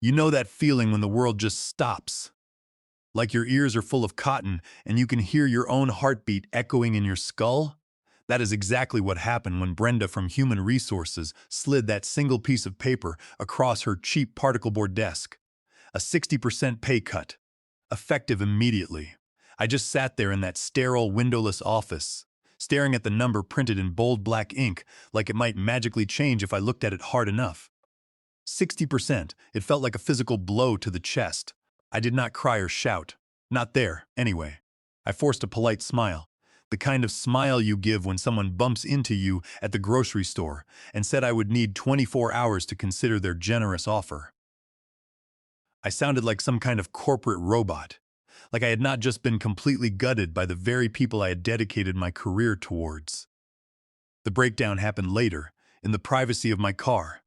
You know that feeling when the world just stops, like your ears are full of cotton and you can hear your own heartbeat echoing in your skull? That is exactly what happened when Brenda from Human Resources slid that single piece of paper across her cheap particle board desk. A 60% pay cut, effective immediately. I just sat there in that sterile, windowless office, staring at the number printed in bold black ink like it might magically change if I looked at it hard enough. 60%. It felt like a physical blow to the chest. I did not cry or shout. Not there, anyway. I forced a polite smile. The kind of smile you give when someone bumps into you at the grocery store, and said I would need 24 hours to consider their generous offer. I sounded like some kind of corporate robot, like I had not just been completely gutted by the very people I had dedicated my career towards. The breakdown happened later, in the privacy of my car.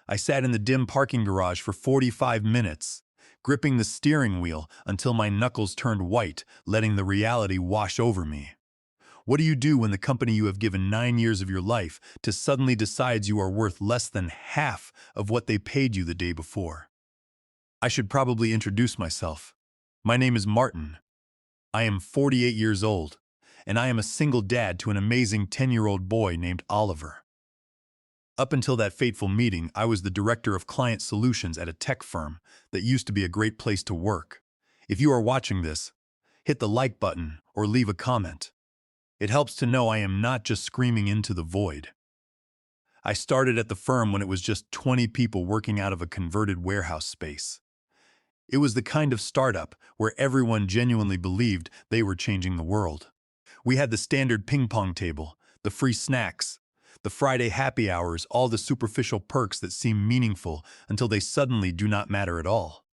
I sat in the dim parking garage for 45 minutes, gripping the steering wheel until my knuckles turned white, letting the reality wash over me. What do you do when the company you have given 9 years of your life to suddenly decides you are worth less than half of what they paid you the day before? I should probably introduce myself. My name is Martin. I am 48 years old, and I am a single dad to an amazing 10-year-old boy named Oliver. Up until that fateful meeting, I was the director of client solutions at a tech firm that used to be a great place to work. If you are watching this, hit the like button or leave a comment. It helps to know I am not just screaming into the void. I started at the firm when it was just 20 people working out of a converted warehouse space. It was the kind of startup where everyone genuinely believed they were changing the world. We had the standard ping pong table, the free snacks, the Friday happy hours, all the superficial perks that seem meaningful until they suddenly do not matter at all.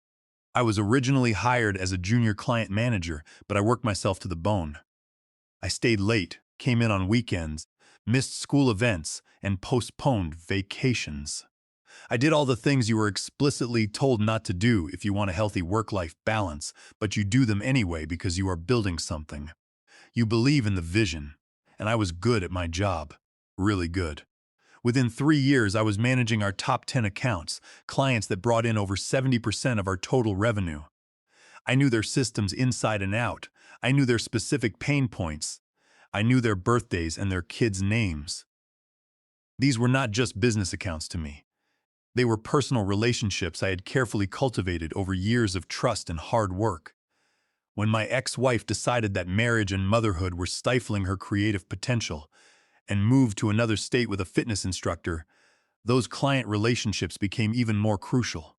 I was originally hired as a junior client manager, but I worked myself to the bone. I stayed late, came in on weekends, missed school events, and postponed vacations. I did all the things you were explicitly told not to do if you want a healthy work-life balance, but you do them anyway because you are building something. You believe in the vision, and I was good at my job. Really good. Within 3 years, I was managing our top 10 accounts, clients that brought in over 70% of our total revenue. I knew their systems inside and out. I knew their specific pain points. I knew their birthdays and their kids' names. These were not just business accounts to me. They were personal relationships I had carefully cultivated over years of trust and hard work. When my ex-wife decided that marriage and motherhood were stifling her creative potential and moved to another state with a fitness instructor, those client relationships became even more crucial.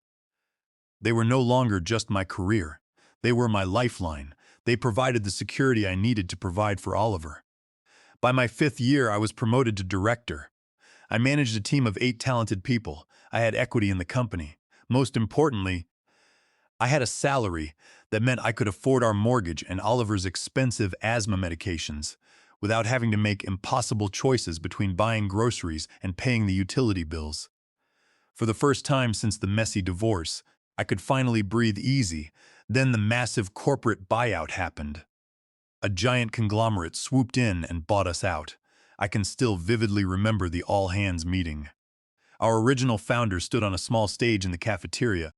They were no longer just my career. They were my lifeline. They provided the security I needed to provide for Oliver. By my 5th year, I was promoted to director. I managed a team of 8 talented people. I had equity in the company. Most importantly, I had a salary that meant I could afford our mortgage and Oliver's expensive asthma medications without having to make impossible choices between buying groceries and paying the utility bills. For the first time since the messy divorce, I could finally breathe easy. Then the massive corporate buyout happened. A giant conglomerate swooped in and bought us out. I can still vividly remember the all-hands meeting. Our original founder stood on a small stage in the cafeteria,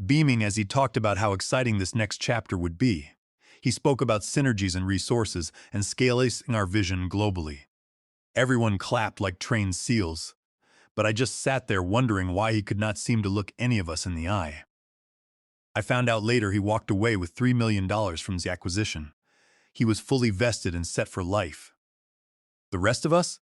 beaming as he talked about how exciting this next chapter would be. He spoke about synergies and resources and scaling our vision globally. Everyone clapped like trained seals, but I just sat there wondering why he could not seem to look any of us in the eye. I found out later he walked away with $3 million from the acquisition. He was fully vested and set for life. The rest of us?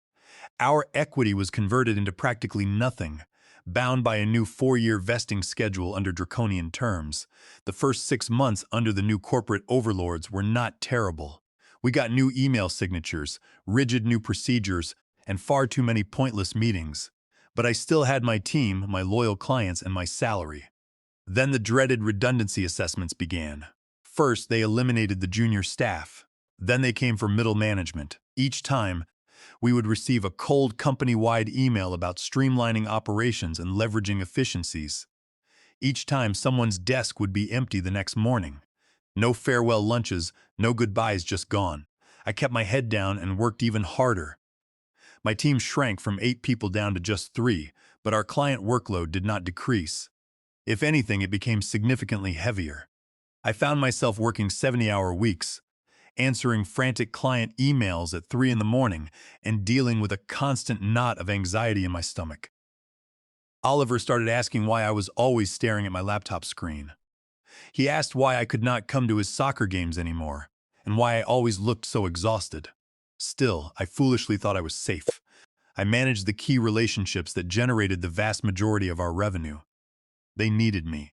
Our equity was converted into practically nothing, bound by a new 4-year vesting schedule under draconian terms. The first 6 months under the new corporate overlords were not terrible. We got new email signatures, rigid new procedures, and far too many pointless meetings. But I still had my team, my loyal clients, and my salary. Then the dreaded redundancy assessments began. First, they eliminated the junior staff. Then they came for middle management. Each time, we would receive a cold company-wide email about streamlining operations and leveraging efficiencies. Each time, someone's desk would be empty the next morning. No farewell lunches, no goodbyes, just gone. I kept my head down and worked even harder. My team shrank from 8 people down to just 3, but our client workload did not decrease. If anything, it became significantly heavier. I found myself working 70-hour weeks, answering frantic client emails at 3 in the morning, and dealing with a constant knot of anxiety in my stomach. Oliver started asking why I was always staring at my laptop screen. He asked why I could not come to his soccer games anymore, and why I always looked so exhausted. Still, I foolishly thought I was safe. I managed the key relationships that generated the vast majority of our revenue. They needed me.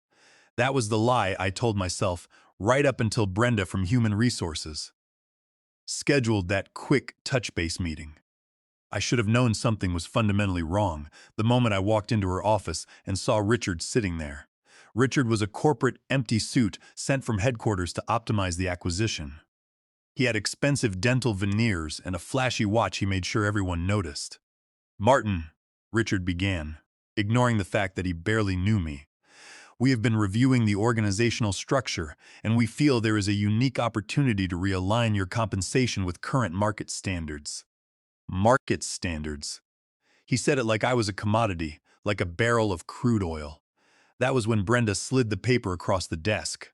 That was the lie I told myself right up until Brenda from Human Resources scheduled that quick touch-base meeting. I should have known something was fundamentally wrong the moment I walked into her office and saw Richard sitting there. Richard was a corporate, empty suit sent from headquarters to optimize the acquisition. He had expensive dental veneers and a flashy watch he made sure everyone noticed. "Martin," Richard began, ignoring the fact that he barely knew me. "We have been reviewing the organizational structure, and we feel there is a unique opportunity to realign your compensation with current market standards." Market standards. He said it like I was a commodity, like a barrel of crude oil. That was when Brenda slid the paper across the desk.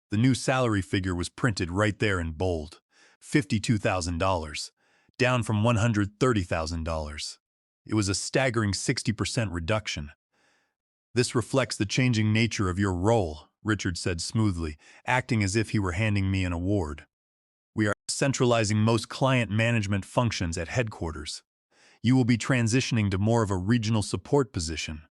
The new salary figure was printed right there in bold. $52,000, down from $130,000. It was a staggering 60% reduction. "This reflects the changing nature of your role," Richard said smoothly, acting as if he were handing me an award. "We are centralizing most client management functions at headquarters. You will be transitioning to more of a regional support position."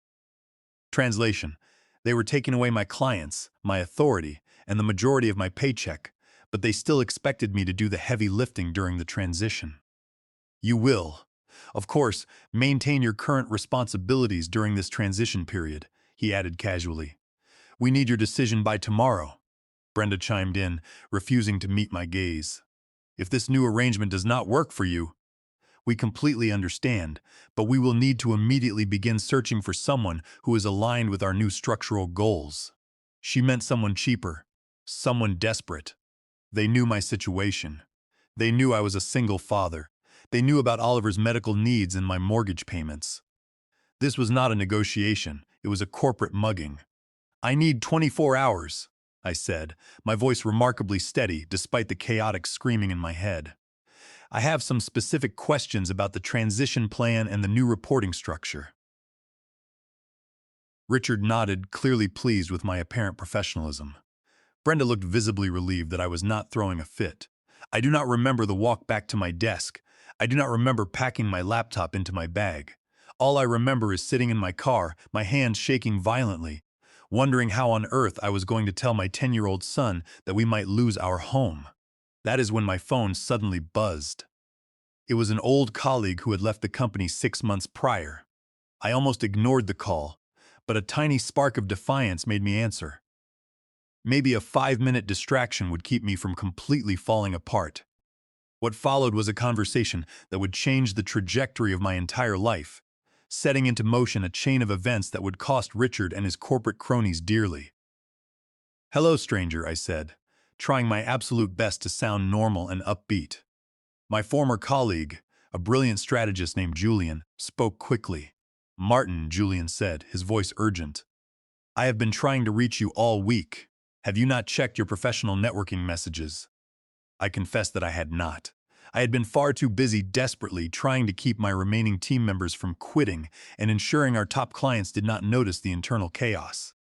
Translation: they were taking away my clients, my authority, and the majority of my paycheck, but they still expected me to do the heavy lifting during the transition. "You will, of course, maintain your current responsibilities during this transition period," he added casually. "We need your decision by tomorrow," Brenda chimed in, refusing to meet my gaze. "If this new arrangement does not work for you, we completely understand, but we will need to immediately begin searching for someone who is aligned with our new structural goals." She meant someone cheaper, someone desperate. They knew my situation. They knew I was a single father. They knew about Oliver's medical needs and my mortgage payments. This was not a negotiation, it was a corporate mugging. "I need 24 hours, I said, my voice remarkably steady despite the chaotic screaming in my head. "I have some specific questions about the transition plan and the new reporting structure." Richard nodded, clearly pleased with my apparent professionalism. Brenda looked visibly relieved that I was not throwing a fit. I do not remember the walk back to my desk. I do not remember packing my laptop into my bag. All I remember is sitting in my car, my hands shaking violently, wondering how on earth I was going to tell my 10-year-old son that we might lose our home. That is when my phone suddenly buzzed. It was an old colleague who had left the company 6 months prior. I almost ignored the call, but a tiny spark of defiance made me answer. Maybe a 5-minute distraction would keep me from completely falling apart. What followed was a conversation that would change the trajectory of my entire life, setting into motion a chain of events that would cost Richard and his corporate cronies dearly. "Hello, stranger," I said, trying my absolute best to sound normal and upbeat. My former colleague, a brilliant strategist named Julian, spoke quickly. "Martin," Julian said, his voice urgent. "I have been trying to reach you all week. Have you not checked your professional networking messages?" I confessed that I had not. I had been far too busy desperately trying to keep my remaining team members from quitting and ensuring our top clients did not notice the internal chaos.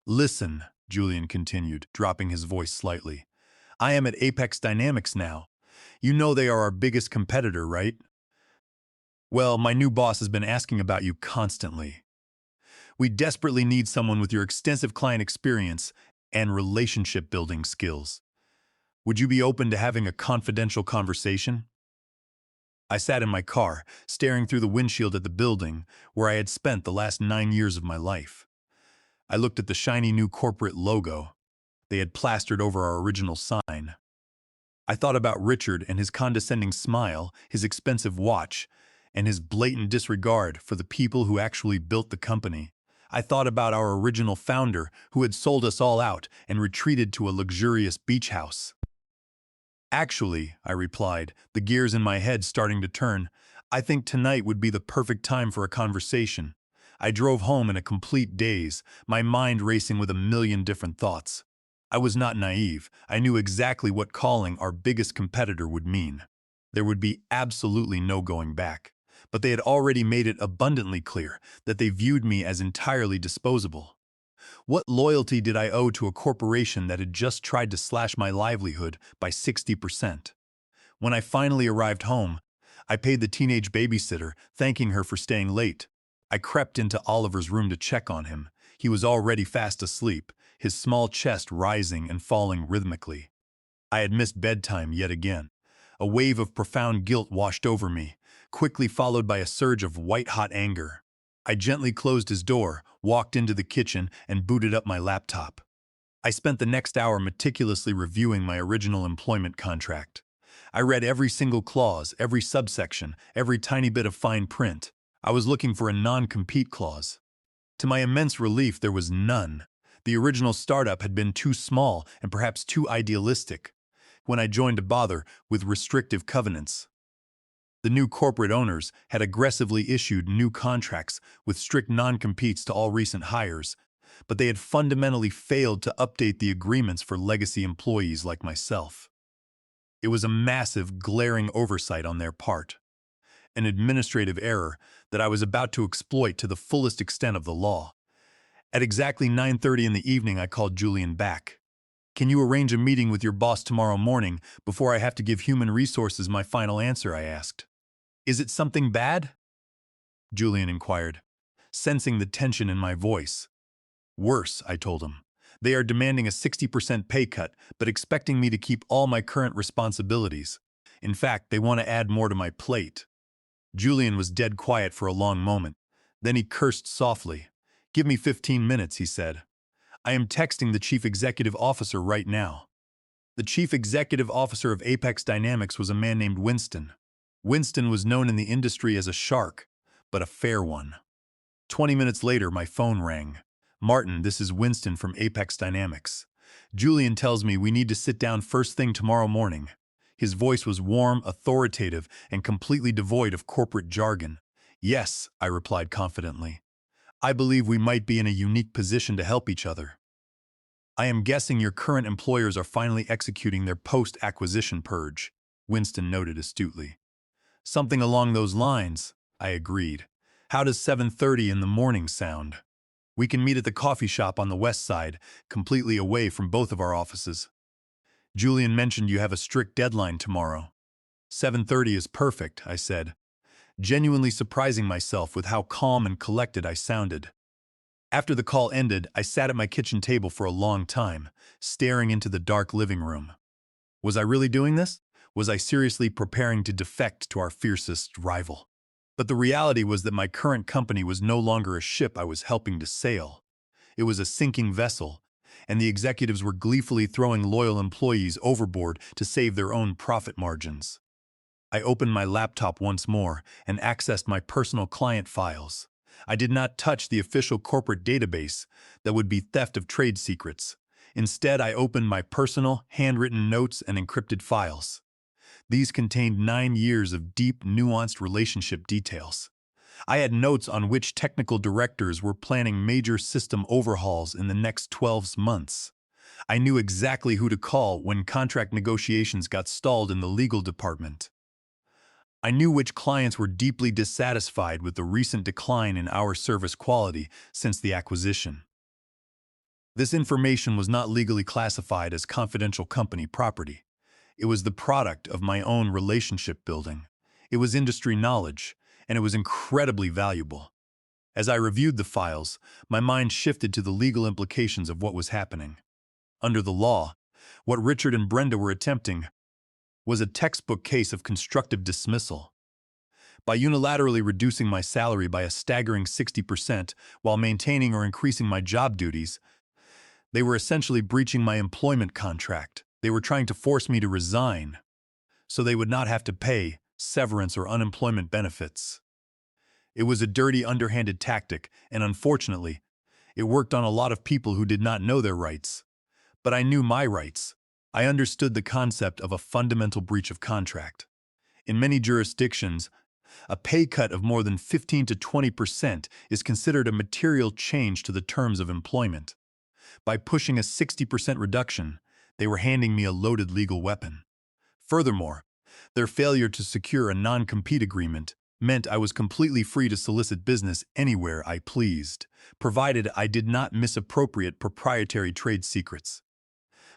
"Listen," Julian continued, dropping his voice slightly. "I am at Apex Dynamics now. You know they are our biggest competitor, right? Well, my new boss has been asking about you constantly. We desperately need someone with your extensive client experience and relationship-building skills. Would you be open to having a confidential conversation?" I sat in my car, staring through the windshield at the building where I had spent the last 9 years of my life. I looked at the shiny new corporate logo they had plastered over our original sign. I thought about Richard and his condescending smile, his expensive watch, and his blatant disregard for the people who actually built the company. I thought about our original founder who had sold us all out and retreated to a luxurious beach house. "Actually," I replied, the gears in my head starting to turn, "I think tonight would be the perfect time for a conversation. I drove home in a complete daze, my mind racing with a million different thoughts. I was not naive. I knew exactly what calling our biggest competitor would mean. There would be absolutely no going back. But they had already made it abundantly clear that they viewed me as entirely disposable. What loyalty did I owe to a corporation that had just tried to slash my livelihood by 60%? When I finally arrived home, I paid the teenage babysitter, thanking her for staying late. I crept into Oliver's room to check on him. He was already fast asleep, his small chest rising and falling rhythmically. I had missed bedtime yet again. A wave of profound guilt washed over me, quickly followed by a surge of white-hot anger. I gently closed his door, walked into the kitchen, and booted up my laptop. I spent the next hour meticulously reviewing my original employment contract. I read every single clause, every subsection, every tiny bit of fine print. I was looking for a non-compete clause. To my immense relief, there was none. The original startup had been too small and perhaps too idealistic when I joined to bother with restrictive covenants. The new corporate owners had aggressively issued new contracts with strict non-competes to all recent hires, but they had fundamentally failed to update the agreements for legacy employees like myself. It was a massive, glaring oversight on their part, an administrative error that I was about to exploit to the fullest extent of the law. At exactly 9:30 in the evening, I called Julian back. "Can you arrange a meeting with your boss tomorrow morning before I have to give Human Resources my final answer?" I asked. "Is it something bad?" Julian inquired, sensing the tension in my voice. "Worse," I told him. "They are demanding a 60% pay cut, but expecting me to keep all my current responsibilities. In fact, they want to add more to my plate." Julian was dead quiet for a long moment. Then he cursed softly. "Give me 15 minutes, he said. "I am texting the Chief Executive Officer right now." The Chief Executive Officer of Apex Dynamics was a man named Winston. Winston was known in the industry as a shark, but a fair one. 20 minutes later, my phone rang. "Martin, this is Winston from Apex Dynamics. Julian tells me we need to sit down first thing tomorrow morning." His voice was warm, authoritative, and completely devoid of corporate jargon. "Yes," I replied confidently. "I believe we might be in a unique position to help each other." "I am guessing your current employers are finally executing their post-acquisition purge," Winston noted astutely. "Something along those lines," I agreed. "How does 7:30 in the morning sound? We can meet at the coffee shop on the west side, completely away from both of our offices." "Julian mentioned you have a strict deadline tomorrow." "7:30 is perfect," I said, genuinely surprising myself with how calm and collected I sounded. After the call ended, I sat at my kitchen table for a long time, staring into the dark living room. Was I really doing this? Was I seriously preparing to defect to our fiercest rival? But the reality was that my current company was no longer a ship I was helping to sail. It was a sinking vessel, and the executives were gleefully throwing loyal employees overboard to save their own profit margins. I opened my laptop once more and accessed my personal client files. I did not touch the official corporate database that would be theft of trade secrets. Instead, I opened my personal, handwritten notes and encrypted files. These contained 9 years of deep, nuanced relationship details. I had notes on which technical directors were planning major system overhauls in the next 12 months. I knew exactly who to call when contract negotiations got stalled in the legal department. I knew which clients were deeply dissatisfied with the recent decline in our service quality since the acquisition. This information was not legally classified as confidential company property. It was the product of my own relationship building. It was industry knowledge, and it was incredibly valuable. As I reviewed the files, my mind shifted to the legal implications of what was happening. Under the law, what Richard and Brenda were attempting was a textbook case of constructive dismissal. By unilaterally reducing my salary by a staggering 60% while maintaining or increasing my job duties, they were essentially breaching my employment contract. They were trying to force me to resign so they would not have to pay severance or unemployment benefits. It was a dirty, underhanded tactic, and unfortunately, it worked on a lot of people who did not know their rights. But I knew my rights. I understood the concept of a fundamental breach of contract. In many jurisdictions, A pay cut of more than 15 to 20% is considered a material change to the terms of employment. By pushing a 60% reduction, they were handing me a loaded legal weapon. Furthermore, their failure to secure a non-compete agreement meant I was completely free to solicit business anywhere I pleased, provided I did not misappropriate proprietary trade secrets.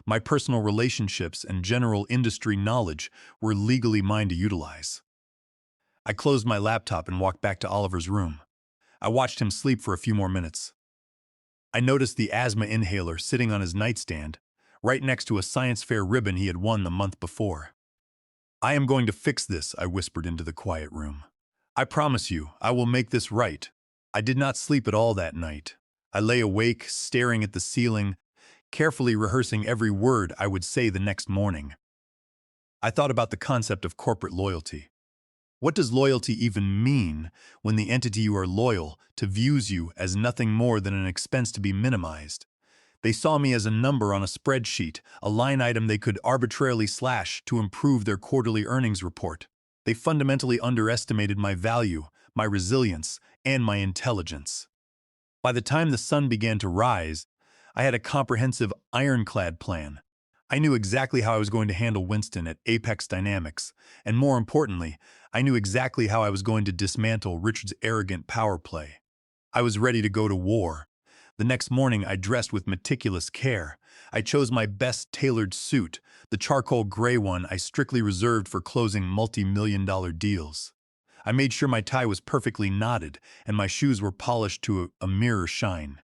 My personal relationships and general industry knowledge were legally mine to utilize. I closed my laptop and walked back to Oliver's room. I watched him sleep for a few more minutes. I noticed the asthma inhaler sitting on his nightstand, right next to a science fair ribbon he had won the month before. "I am going to fix this," I whispered into the quiet room. "I promise you, I will make this right." I did not sleep at all that night. I lay awake, staring at the ceiling, carefully rehearsing every word I would say the next morning. I thought about the concept of corporate loyalty. What does loyalty even mean when the entity you are loyal to views you as nothing more than an expense to be minimized? They saw me as a number on a spreadsheet, a line item they could arbitrarily slash to improve their quarterly earnings report. They fundamentally underestimated my value, my resilience, and my intelligence. By the time the sun began to rise, I had a comprehensive, ironclad plan. I knew exactly how I was going to handle Winston at Apex Dynamics, and more importantly, I knew exactly how I was going to dismantle Richard's arrogant power play. I was ready to go to war. The next morning, I dressed with meticulous care. I chose my best tailored suit, the charcoal gray one I strictly reserved for closing multi-million-dollar deals. I made sure my tie was perfectly knotted and my shoes were polished to a mirror shine.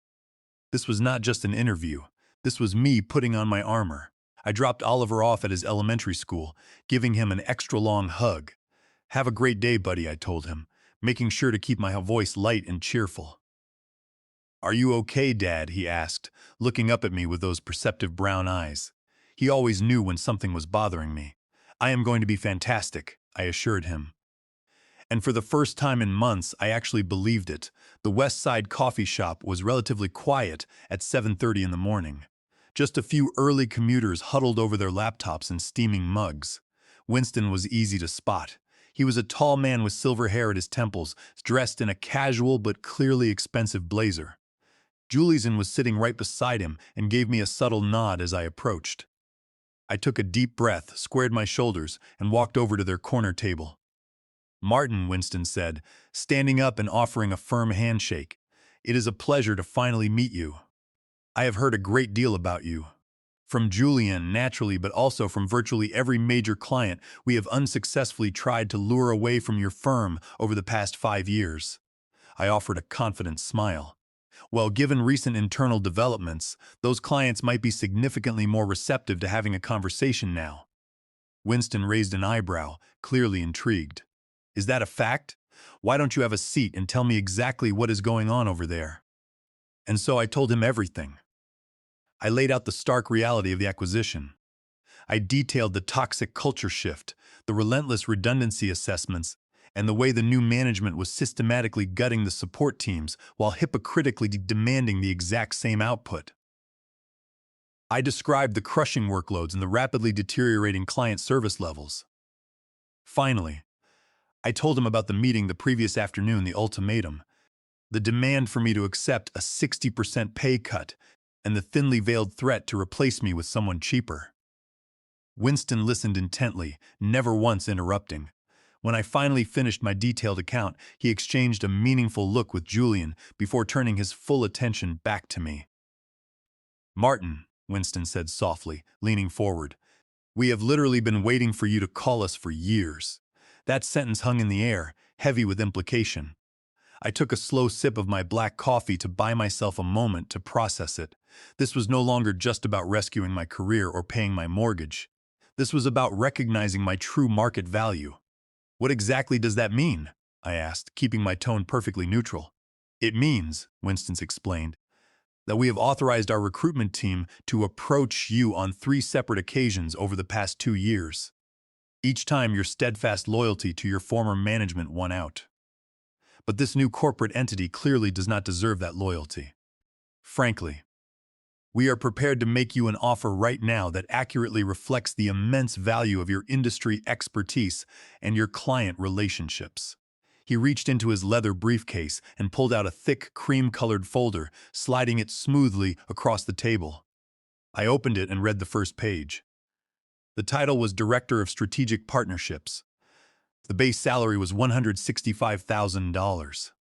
This was not just an interview. This was me putting on my armor. I dropped Oliver off at his elementary school, giving him an extra-long hug. "Have a great day, buddy," I told him, making sure to keep my voice light and cheerful. "Are you okay, Dad?" he asked, looking up at me with those perceptive brown eyes. He always knew when something was bothering me. "I am going to be fantastic," I assured him. And for the first time in months, I actually believed it. The West Side coffee shop was relatively quiet at 7:30 in the morning. Just a few early commuters huddled over their laptops and steaming mugs. Winston was easy to spot. He was a tall man with silver hair at his temples, dressed in a casual but clearly expensive blazer. Julian was sitting right beside him and gave me a subtle nod as I approached. I took a deep breath, squared my shoulders, and walked over to their corner table. "Martin," Winston said, standing up and offering a firm handshake, "it is a pleasure to finally meet you. I have heard a great deal about you. From Julian, naturally, but also from virtually every major client we have unsuccessfully tried to lure away from your firm over the past 5 years." I offered a confident smile. Well, given recent internal developments, those clients might be significantly more receptive to having a conversation now. Winston raised an eyebrow, clearly intrigued. "Is that a fact? Why don't you have a seat and tell me exactly what is going on over there?" And so I told him everything. I laid out the stark reality of the acquisition. I detailed the toxic culture shift, the relentless redundancy assessments, and the way the new management was systematically gutting the support teams while hypocritically demanding the exact same output. I described the crushing workloads and the rapidly deteriorating client service levels. Finally, I told him about the meeting the previous afternoon, the ultimatum, the demand for me to accept a 60% pay cut, and the thinly veiled threat to replace me with someone cheaper. Winston listened intently, never once interrupting. When I finally finished my detailed account, he exchanged a meaningful look with Julian before turning his full attention back to me. "Martin," Winston said softly, leaning forward, "we have literally been waiting for you to call us for years." That sentence hung in the air, heavy with implication. I took a slow sip of my black coffee to buy myself a moment to process it. This was no longer just about rescuing my career or paying my mortgage. This was about recognizing my true market value. "What exactly does that mean?" I asked, keeping my tone perfectly neutral. "It means," Winston explained, "that we have authorized our recruitment team to approach you on 3 separate occasions over the past 2 years. Each time your steadfast loyalty to your former management won out. But this new corporate entity clearly does not deserve that loyalty. Frankly, we are prepared to make you an offer right now that accurately reflects the immense value of your industry expertise and your client relationships. He reached into his leather briefcase and pulled out a thick, cream-colored folder, sliding it smoothly across the table. I opened it and read the first page. The title was Director of Strategic Partnerships. The base salary was $165,000.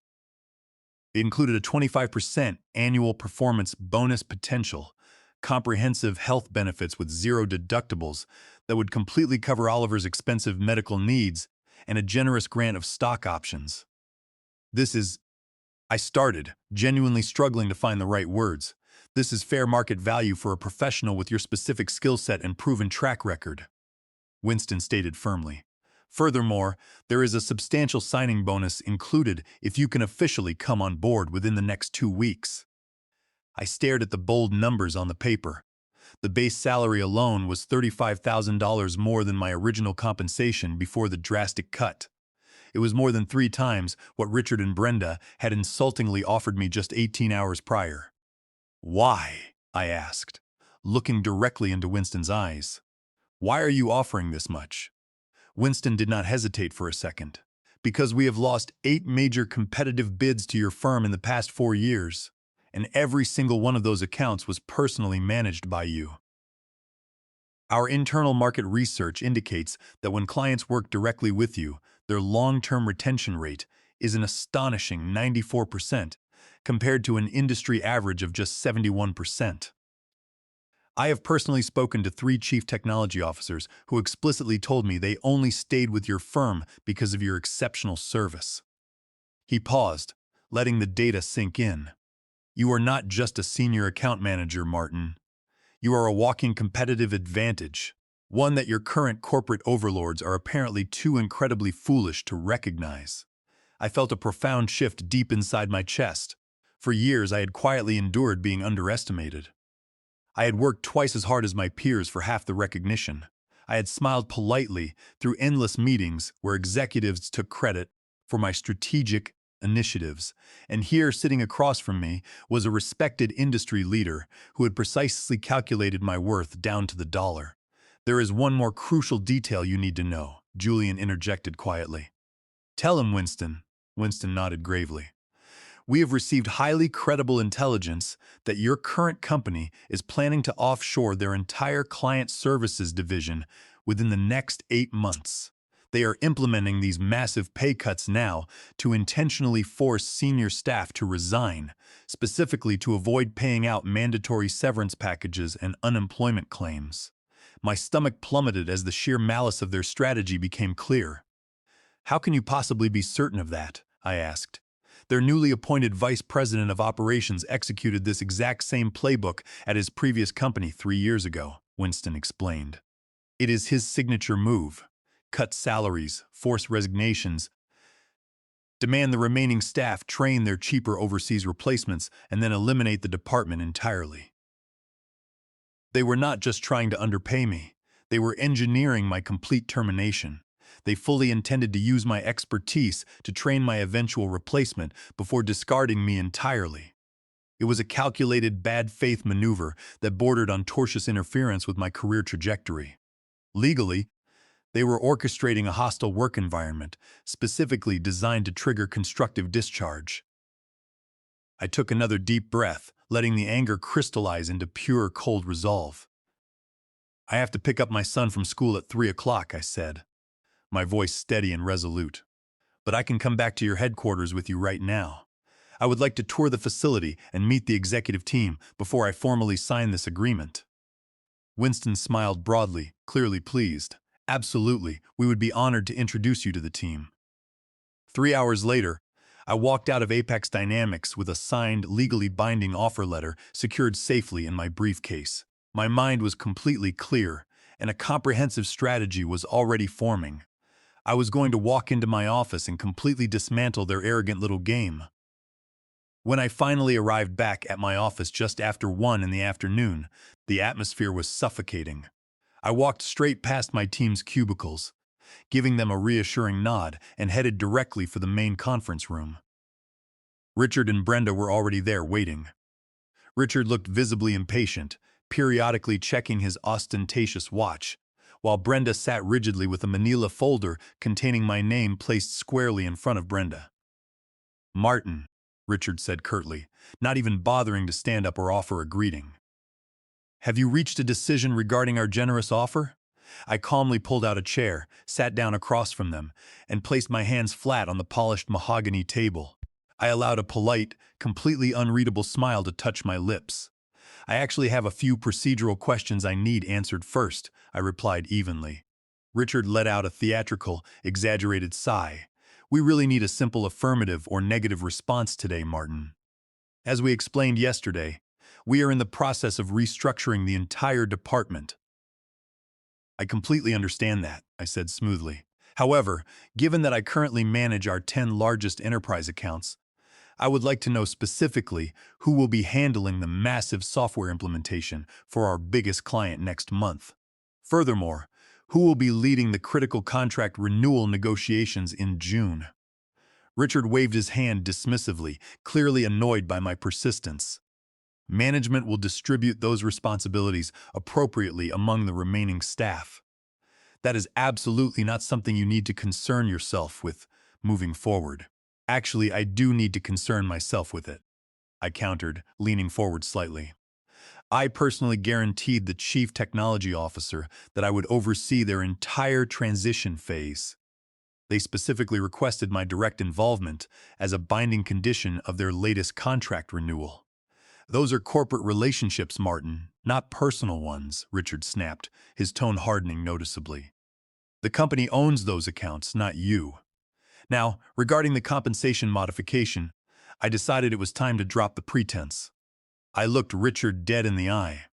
It included a 25% annual performance bonus potential, comprehensive health benefits with zero deductibles that would completely cover Oliver's expensive medical needs, and a generous grant of stock options. I started, genuinely struggling to find the right words. This is fair market value for a professional with your specific skill set and proven track record, Winston stated firmly. Furthermore, there is a substantial signing bonus included if you can officially come on board within the next 2 weeks. I stared at the bold numbers on the paper. The base salary alone was $35,000 more than my original compensation before the drastic cut. It was more than 3 times what Richard and Brenda had insultingly offered me just 18 hours prior. Why? I asked, looking directly into Winston's eyes. Why are you offering this much? Winston did not hesitate for a second. Because we have lost 8 major competitive bids to your firm in the past 4 years, and every single one of those accounts was personally managed by you. Our internal market research indicates that when clients work directly with you, their long-term retention rate is an astonishing 94%, compared to an industry average of just 71%. I have personally spoken to 3 chief technology officers who explicitly told me they only stayed with your firm because of your exceptional service. He paused, letting the data sink in. You are not just a senior account manager, Martin. You are a walking competitive advantage, one that your current corporate overlords are apparently too incredibly foolish to recognize. I felt a profound shift deep inside my chest. For years, I had quietly endured being underestimated. I had worked twice as hard as my peers for half the recognition. I had smiled politely through endless meetings where executives took credit for my strategic initiatives, and here, sitting across from me, was a respected industry leader who had precisely calculated my worth down to the dollar. There is one more crucial detail you need to know, Julian interjected quietly. Tell him, Winston. Winston nodded gravely. We have received highly credible intelligence that your current company is planning to offshore their entire client services division within the next 8 months. They are implementing these massive pay cuts now to intentionally force senior staff to resign, specifically to avoid paying out mandatory severance packages and unemployment claims. My stomach plummeted as the sheer malice of their strategy became clear. How can you possibly be certain of that? I asked. Their newly appointed vice president of operations executed this exact same playbook at his previous company 3 years ago, Winston explained. It is his signature move. Cut salaries, force resignations, demand the remaining staff train their cheaper overseas replacements, and then eliminate the department entirely. They were not just trying to underpay me. They were engineering my complete termination. They fully intended to use my expertise to train my eventual replacement before discarding me entirely. It was a calculated bad faith maneuver that bordered on tortious interference with my career trajectory. Legally, they were orchestrating a hostile work environment, specifically designed to trigger constructive discharge. I took another deep breath, letting the anger crystallize into pure, cold resolve. I have to pick up my son from school at 3 o'clock, I said, my voice steady and resolute. But I can come back to your headquarters with you right now. I would like to tour the facility and meet the executive team before I formally sign this agreement. Winston smiled broadly, clearly pleased. Absolutely, we would be honored to introduce you to the team. 3 hours later, I walked out of Apex Dynamics with a signed, legally binding offer letter secured safely in my briefcase. My mind was completely clear, and a comprehensive strategy was already forming. I was going to walk into my office and completely dismantle their arrogant little game. When I finally arrived back at my office just after 1 in the afternoon, the atmosphere was suffocating. I walked straight past my team's cubicles, giving them a reassuring nod, and headed directly for the main conference room. Richard and Brenda were already there waiting. Richard looked visibly impatient, periodically checking his ostentatious watch, while Brenda sat rigidly with a manila folder containing my name placed squarely in front of Brenda. "Martin," Richard said curtly, not even bothering to stand up or offer a greeting. "Have you reached a decision regarding our generous offer?" I calmly pulled out a chair, sat down across from them, and placed my hands flat on the polished mahogany table. I allowed a polite, completely unreadable smile to touch my lips. "I actually have a few procedural questions I need answered first," I replied evenly. Richard let out a theatrical, exaggerated sigh. "We really need a simple affirmative or negative response today, Martin. As we explained yesterday, we are in the process of restructuring the entire department." "I completely understand that," I said smoothly. "However, given that I currently manage our 10 largest enterprise accounts, I would like to know specifically who will be handling the massive software implementation for our biggest client next month. Furthermore, who will be leading the critical contract renewal negotiations in June." Richard waved his hand dismissively, clearly annoyed by my persistence. "Management will distribute those responsibilities appropriately among the remaining staff. That is absolutely not something you need to concern yourself with moving forward." "Actually, I do need to concern myself with it," I countered, leaning forward slightly. "I personally guaranteed the Chief Technology Officer that I would oversee their entire transition phase. They specifically requested my direct involvement as a binding condition of their latest contract renewal." "Those are corporate relationships, Martin, not personal ones," Richard snapped, his tone hardening noticeably. "The company owns those accounts, not you. Now, regarding the compensation modification, I decided it was time to drop the pretense." I looked Richard dead in the eye.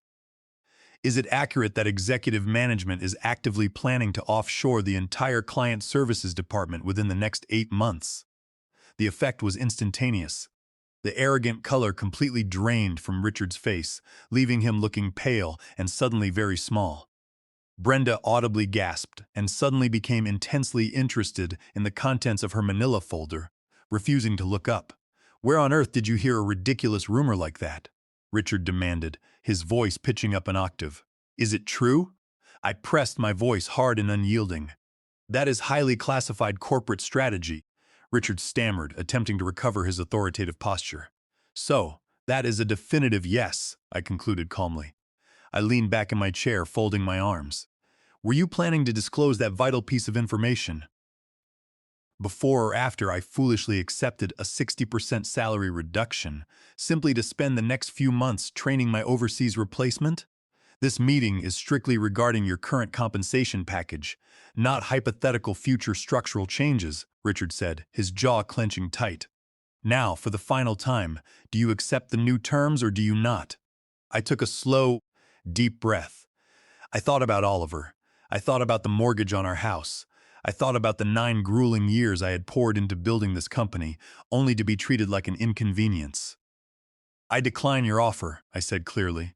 "Is it accurate that executive management is actively planning to offshore the entire client services department within the next 8 months?" The effect was instantaneous. The arrogant color completely drained from Richard's face, leaving him looking pale and suddenly very small. Brenda audibly gasped and suddenly became intensely interested in the contents of her manila folder, refusing to look up. "Where on earth did you hear a ridiculous rumor like that?" Richard demanded, his voice pitching up an octave. "Is it true?" I pressed my voice hard and unyielding. "That is highly classified corporate strategy," Richard stammered, attempting to recover his authoritative posture. "So, that is a definitive yes," I concluded calmly. I leaned back in my chair, folding my arms. "Were you planning to disclose that vital piece of information before or after I foolishly accepted a 60% salary reduction, simply to spend the next few months training my overseas replacement? This meeting is strictly regarding your current compensation package, not hypothetical future structural changes," Richard said, his jaw clenching tight. "Now, for the final time, do you accept the new terms or do you not?" I took a slow, deep breath. I thought about Oliver. I thought about the mortgage on our house. I thought about the 9 grueling years I had poured into building this company, only to be treated like an inconvenience. "I decline your offer," I said clearly,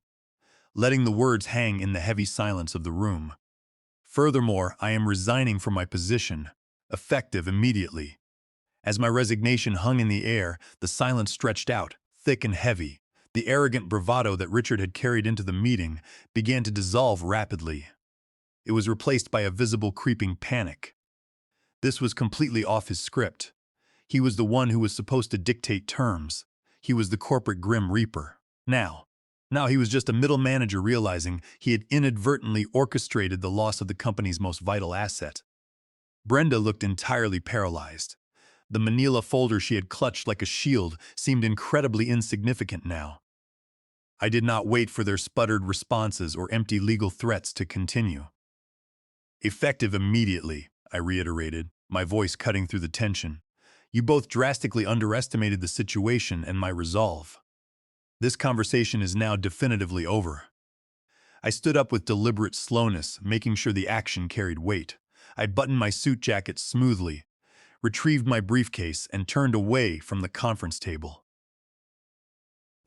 letting the words hang in the heavy silence of the room. "Furthermore, I am resigning from my position, effective immediately." As my resignation hung in the air, the silence stretched out, thick and heavy. The arrogant bravado that Richard had carried into the meeting began to dissolve rapidly. It was replaced by a visible creeping panic. This was completely off his script. He was the one who was supposed to dictate terms. He was the corporate Grim Reaper. Now he was just a middle manager realizing he had inadvertently orchestrated the loss of the company's most vital asset. Brenda looked entirely paralyzed. The manila folder she had clutched like a shield seemed incredibly insignificant now. I did not wait for their sputtered responses or empty legal threats to continue. "Effective immediately," I reiterated, my voice cutting through the tension. "You both drastically underestimated the situation and my resolve. This conversation is now definitively over." I stood up with deliberate slowness, making sure the action carried weight. I buttoned my suit jacket smoothly, retrieved my briefcase, and turned away from the conference table.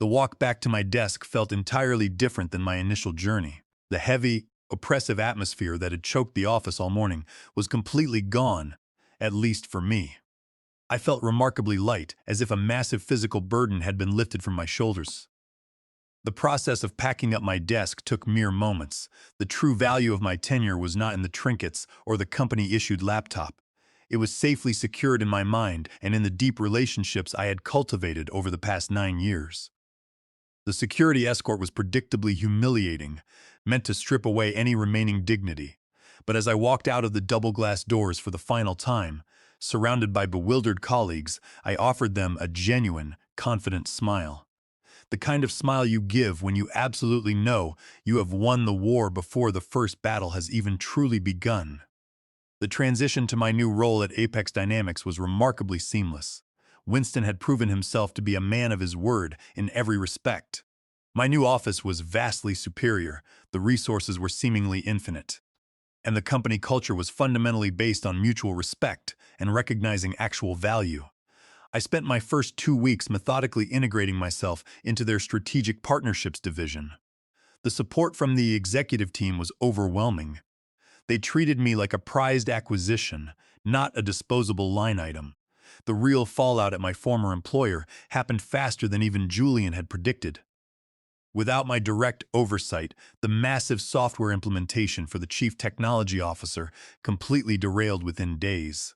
The walk back to my desk felt entirely different than my initial journey. The heavy, oppressive atmosphere that had choked the office all morning was completely gone, at least for me. I felt remarkably light, as if a massive physical burden had been lifted from my shoulders. The process of packing up my desk took mere moments. The true value of my tenure was not in the trinkets or the company-issued laptop. It was safely secured in my mind and in the deep relationships I had cultivated over the past 9 years. The security escort was predictably humiliating, meant to strip away any remaining dignity. But as I walked out of the double-glass doors for the final time, surrounded by bewildered colleagues, I offered them a genuine, confident smile. The kind of smile you give when you absolutely know you have won the war before the first battle has even truly begun. The transition to my new role at Apex Dynamics was remarkably seamless. Winston had proven himself to be a man of his word in every respect. My new office was vastly superior, the resources were seemingly infinite, and the company culture was fundamentally based on mutual respect and recognizing actual value. I spent my first 2 weeks methodically integrating myself into their strategic partnerships division. The support from the executive team was overwhelming. They treated me like a prized acquisition, not a disposable line item. The real fallout at my former employer happened faster than even Julian had predicted. Without my direct oversight, the massive software implementation for the chief technology officer completely derailed within days.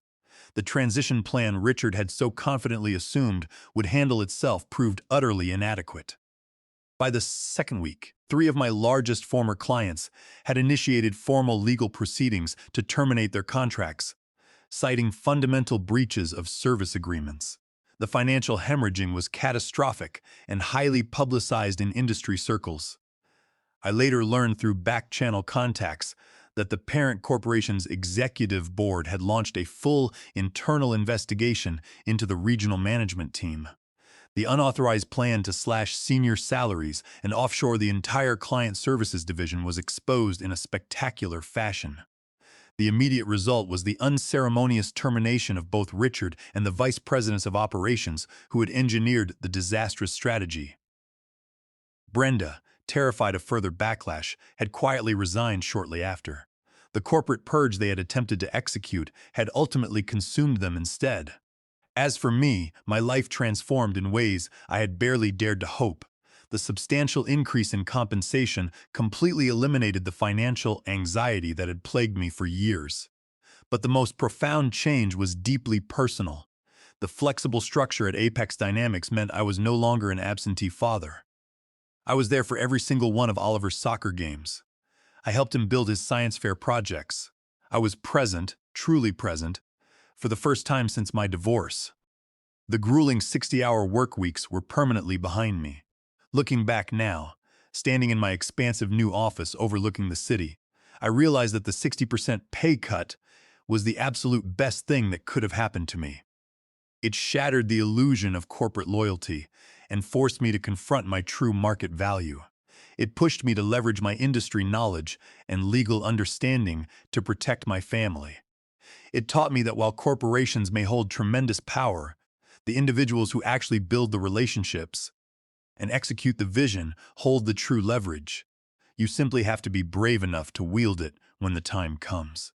The transition plan Richard had so confidently assumed would handle itself proved utterly inadequate. By the second week, 3 of my largest former clients had initiated formal legal proceedings to terminate their contracts, citing fundamental breaches of service agreements. The financial hemorrhaging was catastrophic and highly publicized in industry circles. I later learned through back-channel contacts that the parent corporation's executive board had launched a full internal investigation into the regional management team. The unauthorized plan to slash senior salaries and offshore the entire client services division was exposed in a spectacular fashion. The immediate result was the unceremonious termination of both Richard and the vice presidents of operations who had engineered the disastrous strategy. Brenda, terrified of further backlash, had quietly resigned shortly after. The corporate purge they had attempted to execute had ultimately consumed them instead. As for me, my life transformed in ways I had barely dared to hope. The substantial increase in compensation completely eliminated the financial anxiety that had plagued me for years. But the most profound change was deeply personal. The flexible structure at Apex Dynamics meant I was no longer an absentee father. I was there for every single one of Oliver's soccer games. I helped him build his science fair projects. I was present, truly present, for the first time since my divorce. The grueling 60-hour work weeks were permanently behind me. Looking back now, standing in my expansive new office overlooking the city, I realized that the 60% pay cut was the absolute best thing that could have happened to me. It shattered the illusion of corporate loyalty and forced me to confront my true market value. It pushed me to leverage my industry knowledge and legal understanding to protect my family. It taught me that while corporations may hold tremendous power, the individuals who actually build the relationships and execute the vision hold the true leverage. You simply have to be brave enough to wield it when the time comes.